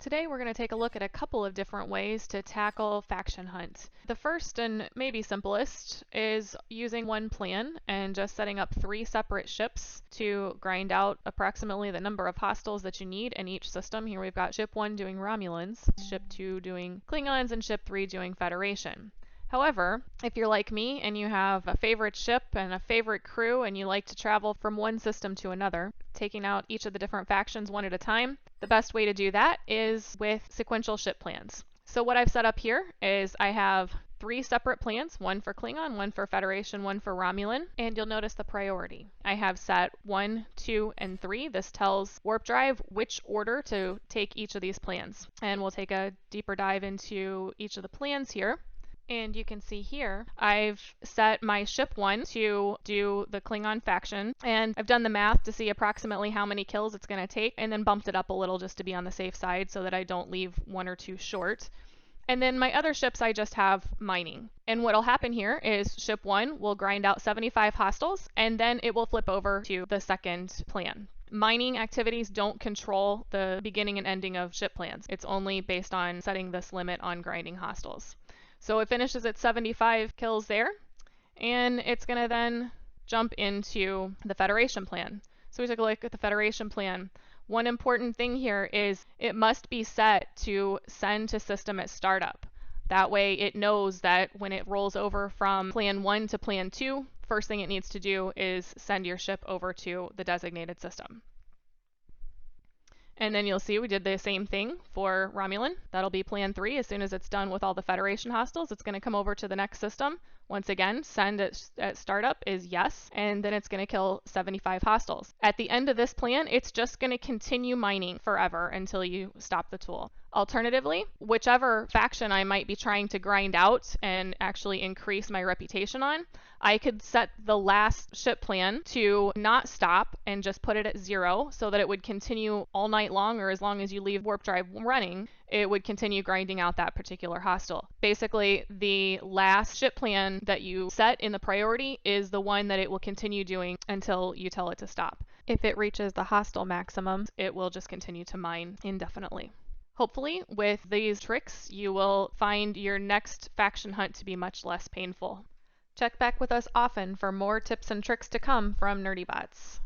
Today we're going to take a look at a couple of different ways to tackle faction hunt. The first and maybe simplest is using one plan and just setting up 3 separate ships to grind out approximately the number of hostiles that you need in each system. Here we've got ship 1 doing Romulans, ship 2 doing Klingons, and ship 3 doing Federation. However, if you're like me and you have a favorite ship and a favorite crew and you like to travel from one system to another, taking out each of the different factions one at a time, the best way to do that is with sequential ship plans. So what I've set up here is I have 3 separate plans, one for Klingon, one for Federation, one for Romulan, and you'll notice the priority. I have set 1, 2, and 3. This tells WarpDrive which order to take each of these plans. And we'll take a deeper dive into each of the plans here. And you can see here, I've set my ship 1 to do the Klingon faction, and I've done the math to see approximately how many kills it's going to take, and then bumped it up a little just to be on the safe side so that I don't leave 1 or 2 short. And then my other ships I just have mining. And what'll happen here is ship 1 will grind out 75 hostiles, and then it will flip over to the second plan. Mining activities don't control the beginning and ending of ship plans. It's only based on setting this limit on grinding hostiles. So it finishes at 75 kills there, and it's going to then jump into the Federation plan. So we took a look at the Federation plan. One important thing here is it must be set to send to system at startup. That way it knows that when it rolls over from plan 1 to plan 2, first thing it needs to do is send your ship over to the designated system. And then you'll see we did the same thing for Romulan. That'll be plan 3. As soon as it's done with all the Federation hostiles, it's going to come over to the next system. Once again, send at startup is yes, and then it's going to kill 75 hostiles. At the end of this plan, it's just going to continue mining forever until you stop the tool. Alternatively, whichever faction I might be trying to grind out and actually increase my reputation on, I could set the last ship plan to not stop and just put it at 0 so that it would continue all night long, or as long as you leave WarpDrive running, it would continue grinding out that particular hostile. Basically, the last ship plan that you set in the priority is the one that it will continue doing until you tell it to stop. If it reaches the hostile maximum, it will just continue to mine indefinitely. Hopefully, with these tricks, you will find your next faction hunt to be much less painful. Check back with us often for more tips and tricks to come from NerdyBots.